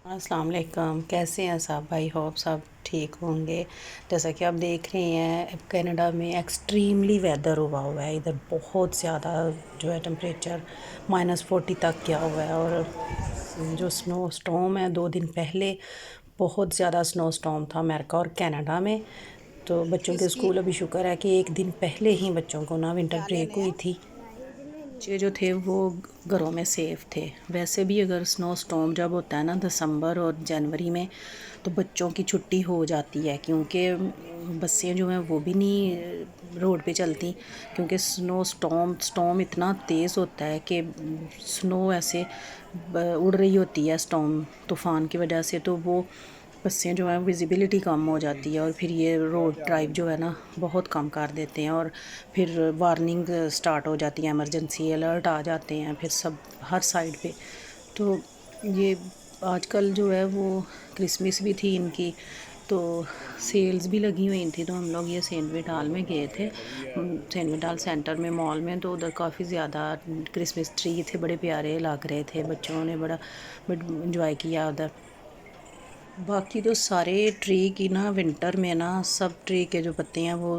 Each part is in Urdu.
السلام علیکم، کیسے ہیں صاحب بھائی؟ ہوپ سب ٹھیک ہوں گے۔ جیسا کہ آپ دیکھ رہے ہیں کینیڈا میں ایکسٹریملی ویدر ہوا ہے، ادھر بہت زیادہ جو ہے ٹمپریچر -40 تک کیا ہوا ہے، اور جو سنو اسٹارم ہے 2 دن پہلے بہت زیادہ سنو اسٹارم تھا امریکہ اور کینیڈا میں۔ تو بچوں کے اسکول ابھی شکر ہے کہ 1 دن پہلے ہی بچوں کو نا ونٹر بریک ہوئی تھی، بچے جو تھے وہ گھروں میں سیف تھے۔ ویسے بھی اگر سنو اسٹارم جب ہوتا ہے نا دسمبر اور جنوری میں تو بچوں کی چھٹی ہو جاتی ہے، کیونکہ بسیں جو ہیں وہ بھی نہیں روڈ پہ چلتی، کیونکہ سنو اسٹارم اتنا تیز ہوتا ہے کہ سنو ایسے اڑ رہی ہوتی ہے اسٹارم طوفان کی وجہ سے، تو وہ بسیں جو ہیں ویزیبلٹی کم ہو جاتی ہے، اور پھر یہ روڈ ڈرائیو جو ہے نا بہت کم کر دیتے ہیں، اور پھر وارننگ سٹارٹ ہو جاتی ہے، ایمرجنسی الرٹ آ جاتے ہیں پھر سب ہر سائڈ پہ۔ تو یہ آج کل جو ہے وہ کرسمس بھی تھی ان کی، تو سیلز بھی لگی ہوئی تھیں، تو ہم لوگ یہ سینٹ وٹال میں گئے تھے، سینٹ وٹال سینٹر میں مال میں، تو ادھر کافی زیادہ کرسمس ٹری تھے، بڑے پیارے لگ رہے تھے، بچوں نے بڑا انجوائے کیا ادھر۔ باقی تو سارے ٹری کی نا ونٹر میں نا سب ٹری کے جو پتے ہیں وہ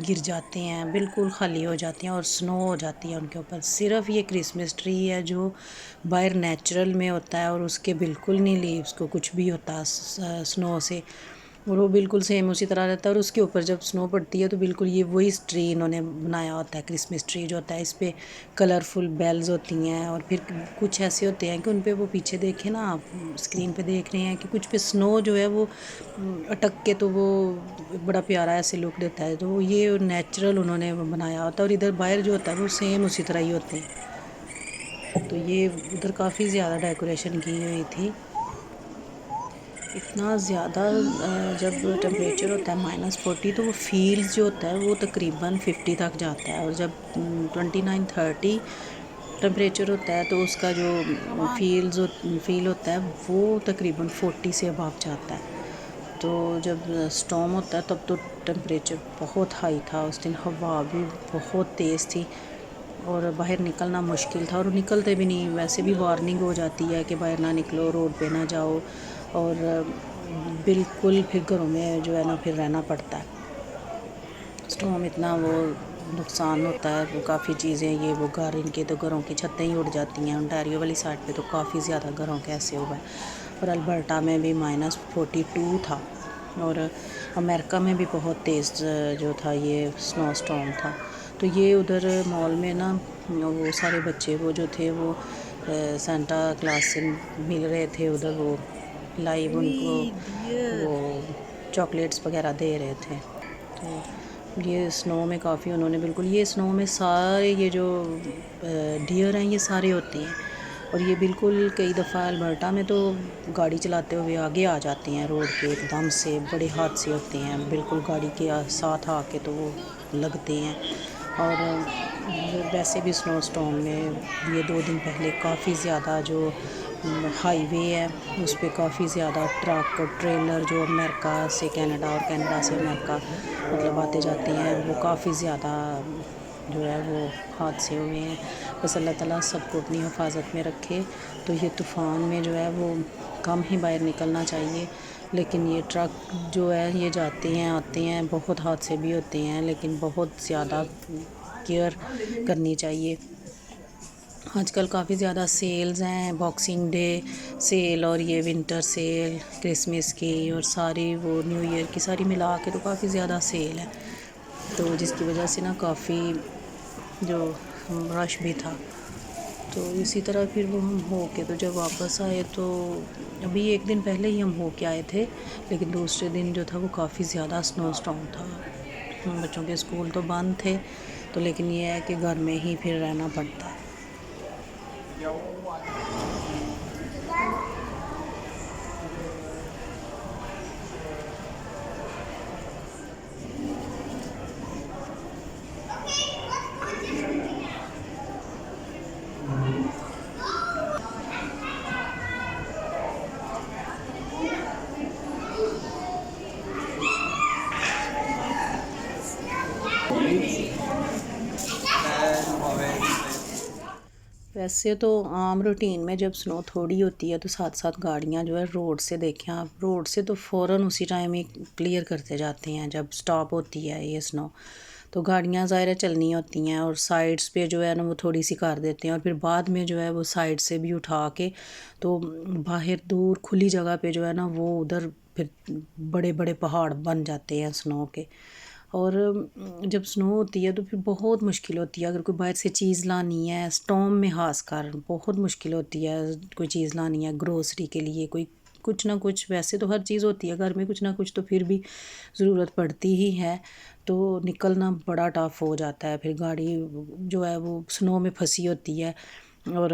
گر جاتے ہیں، بالکل خالی ہو جاتے ہیں اور سنو ہو جاتی ہے ان کے اوپر۔ صرف یہ کرسمس ٹری ہے جو باہر نیچرل میں ہوتا ہے، اور اس کے بالکل نہیں لیوز کو کچھ بھی ہوتا سنو سے، اور وہ بالکل سیم اسی طرح رہتا ہے، اور اس کے اوپر جب سنو پڑتی ہے تو بالکل یہ وہی ٹری انہوں نے بنایا ہوتا ہے، کرسمس ٹری جو ہوتا ہے، اس پہ کلرفل بیلز ہوتی ہیں، اور پھر کچھ ایسے ہوتے ہیں کہ ان پہ وہ پیچھے دیکھیں نا آپ اسکرین پہ دیکھ رہے ہیں کہ کچھ پہ سنو جو ہے وہ اٹک کے تو وہ بڑا پیارا ایسے لک دیتا ہے، تو یہ نیچرل انہوں نے بنایا ہوتا ہے، اور ادھر باہر جو ہوتا ہے وہ سیم اسی طرح ہی ہوتے ہیں۔ تو یہ ادھر کافی زیادہ ڈیکوریشن کی ہوئی تھی، اتنا زیادہ جب ٹمپریچر ہوتا ہے -40 تو وہ فیلز جو ہوتا ہے وہ تقریباً 50 تک جاتا ہے، اور جب 29-30 ٹمپریچر ہوتا ہے تو اس کا جو فیل ہوتا ہے وہ تقریباً 40 سے ابو جاتا ہے۔ تو جب اسٹارم ہوتا ہے تب تو ٹمپریچر بہت ہائی تھا، اس دن ہوا بھی بہت تیز تھی اور باہر نکلنا مشکل تھا، اور نکلتے بھی نہیں، ویسے بھی وارننگ ہو جاتی ہے کہ باہر نہ نکلو، روڈ پہ نہ جاؤ، اور بالکل پھر گھروں میں جو ہے نا پھر رہنا پڑتا ہے۔ اسٹارم اتنا وہ نقصان ہوتا ہے، وہ کافی چیزیں یہ وہ گھر ان کے تو گھروں کی چھتیں ہی اڑ جاتی ہیں، انٹیریو والی سائڈ پہ تو کافی زیادہ گھروں کے ایسے ہوا ہے، اور البرٹا میں بھی -42 تھا، اور امریکہ میں بھی بہت تیز جو تھا یہ سنو اسٹارم تھا۔ تو یہ ادھر مال میں نا وہ سارے بچے وہ جو تھے وہ سینٹا کلاس سے مل رہے تھے ادھر، وہ لائیو ان کو وہ چاکلیٹس وغیرہ دے رہے تھے۔ تو یہ سنو میں کافی انہوں نے بالکل، یہ سنو میں سارے یہ جو ڈیئر ہیں یہ سارے ہوتے ہیں، اور یہ بالکل کئی دفعہ البرٹا میں تو گاڑی چلاتے ہوئے آگے آ جاتے ہیں روڈ کے، ایک دم سے بڑے حادثے ہوتے ہیں، بالکل گاڑی کے ساتھ آ کے تو وہ لگتے ہیں۔ اور ویسے بھی سنو اسٹارم میں یہ 2 دن پہلے کافی زیادہ جو ہائی وے ہے اس پہ کافی زیادہ ٹرک ٹریلر جو امریکہ سے کینیڈا اور کینیڈا سے امریکہ مطلب آتے جاتے ہیں، وہ کافی زیادہ جو ہے وہ حادثے ہوئے ہیں۔ بس اللہ تعالیٰ سب کو اپنی حفاظت میں رکھے۔ تو یہ طوفان میں جو ہے وہ کم ہی باہر نکلنا چاہیے، لیکن یہ ٹرک جو ہے یہ جاتے ہیں آتے ہیں، بہت حادثے بھی ہوتے ہیں، لیکن بہت زیادہ کیئر کرنی چاہیے۔ آج کل کافی زیادہ سیلز ہیں، باکسنگ ڈے سیل اور یہ ونٹر سیل کرسمس کی اور ساری وہ نیو ایئر کی ساری ملا کے تو کافی زیادہ سیل ہے، تو جس کی وجہ سے نا کافی جو رش بھی تھا۔ تو اسی طرح پھر وہ ہم ہو کے تو جب واپس آئے تو ابھی 1 دن پہلے ہی ہم ہو کے آئے تھے، لیکن دوسرے دن جو تھا وہ کافی زیادہ سنو اسٹارم تھا، بچوں کے اسکول تو بند تھے، تو لیکن یہ ہے کہ گھر میں ہی پھر رہنا پڑتا ہے۔ ویسے تو عام روٹین میں جب سنو تھوڑی ہوتی ہے تو ساتھ ساتھ گاڑیاں جو ہے روڈ سے دیکھیں آپ، روڈ سے تو فوراً اسی ٹائم ہی کلیئر کرتے جاتے ہیں جب سٹاپ ہوتی ہے یہ سنو، تو گاڑیاں ظاہر چلنی ہوتی ہیں اور سائڈس پہ جو ہے نا وہ تھوڑی سی کر دیتے ہیں، اور پھر بعد میں جو ہے وہ سائڈ سے بھی اٹھا کے تو باہر دور کھلی جگہ پہ جو ہے نا وہ ادھر پھر بڑے بڑے پہاڑ بن جاتے ہیں سنو کے۔ اور جب سنو ہوتی ہے تو پھر بہت مشکل ہوتی ہے، اگر کوئی باہر سے چیز لانی ہے اسٹارم میں خاص کر بہت مشکل ہوتی ہے، کوئی چیز لانی ہے گروسری کے لیے، کوئی کچھ نہ کچھ، ویسے تو ہر چیز ہوتی ہے گھر میں کچھ نہ کچھ تو پھر بھی ضرورت پڑتی ہی ہے، تو نکلنا بڑا ٹف ہو جاتا ہے، پھر گاڑی جو ہے وہ سنو میں پھنسی ہوتی ہے اور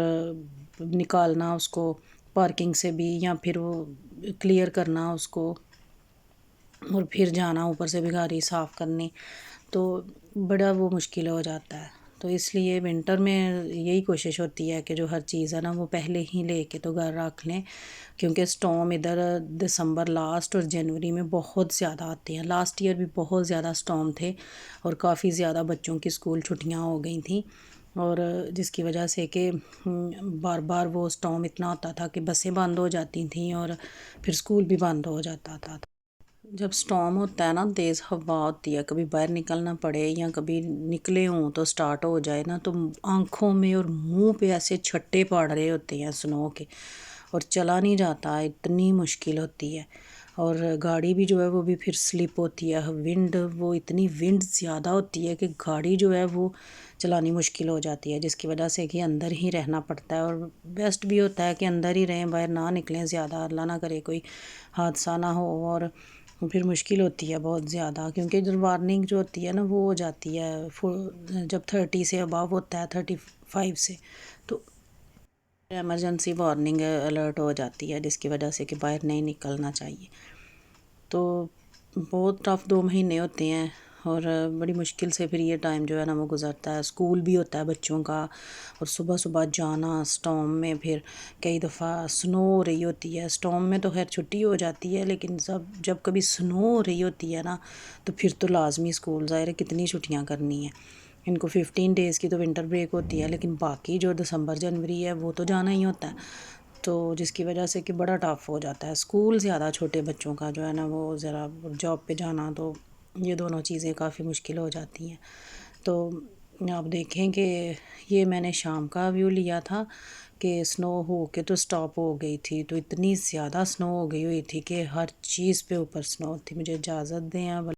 نکالنا اس کو پارکنگ سے بھی، یا پھر وہ کلیئر کرنا اس کو اور پھر جانا اوپر سے بھی گاڑی صاف کرنی، تو بڑا وہ مشکل ہو جاتا ہے۔ تو اس لیے ونٹر میں یہی کوشش ہوتی ہے کہ جو ہر چیز ہے نا وہ پہلے ہی لے کے تو گھر رکھ لیں، کیونکہ اسٹارم ادھر دسمبر لاسٹ اور جنوری میں بہت زیادہ آتے ہیں، لاسٹ ایئر بھی بہت زیادہ اسٹارم تھے اور کافی زیادہ بچوں کی اسکول چھٹیاں ہو گئی تھیں، اور جس کی وجہ سے کہ بار بار وہ اسٹارم اتنا ہوتا تھا کہ بسیں بند ہو جاتی تھیں اور پھر اسکول بھی بند ہو جاتا تھا۔ جب اسٹارم ہوتا ہے نا تیز ہوا ہوتی ہے، کبھی باہر نکلنا پڑے یا کبھی نکلے ہوں تو اسٹارٹ ہو جائے نا، تو آنکھوں میں اور منہ پہ ایسے چھٹے پڑ رہے ہوتے ہیں سنو کے، اور چلا نہیں جاتا، اتنی مشکل ہوتی ہے، اور گاڑی بھی جو ہے وہ بھی پھر سلپ ہوتی ہے، ونڈ وہ اتنی ونڈ زیادہ ہوتی ہے کہ گاڑی جو ہے وہ چلانی مشکل ہو جاتی ہے، جس کی وجہ سے کہ اندر ہی رہنا پڑتا ہے، اور بیسٹ بھی ہوتا ہے کہ اندر ہی رہیں، باہر نہ نکلیں زیادہ، اللہ نہ کرے کوئی حادثہ نہ ہو، اور پھر مشکل ہوتی ہے بہت زیادہ، کیونکہ جو وارننگ جو ہوتی ہے نا وہ ہو جاتی ہے جب 30 سے اباو ہوتا ہے، 35 سے، تو ایمرجنسی وارننگ الرٹ ہو جاتی ہے، جس کی وجہ سے کہ باہر نہیں نکلنا چاہیے۔ تو بہت ٹف 2 مہینے ہوتے ہیں، اور بڑی مشکل سے پھر یہ ٹائم جو ہے نا وہ گزرتا ہے، اسکول بھی ہوتا ہے بچوں کا، اور صبح صبح جانا اسٹارم میں، پھر کئی دفعہ سنو ہو رہی ہوتی ہے، اسٹارم میں تو خیر چھٹی ہو جاتی ہے، لیکن جب کبھی سنو ہو رہی ہوتی ہے نا تو پھر تو لازمی اسکول، ظاہر ہے کتنی چھٹیاں کرنی ہیں ان کو، 15 ڈیز کی تو ونٹر بریک ہوتی ہے، لیکن باقی جو دسمبر جنوری ہے وہ تو جانا ہی ہوتا ہے، تو جس کی وجہ سے کہ بڑا ٹف ہو جاتا ہے، اسکول زیادہ چھوٹے بچوں کا جو ہے نا وہ ذرا، جاب پہ جانا، تو یہ دونوں چیزیں کافی مشکل ہو جاتی ہیں۔ تو آپ دیکھیں کہ یہ میں نے شام کا ویو لیا تھا کہ سنو ہو کے تو سٹاپ ہو گئی تھی، تو اتنی زیادہ سنو ہو گئی ہوئی تھی کہ ہر چیز پہ اوپر سنو تھی۔ مجھے اجازت دیں اب۔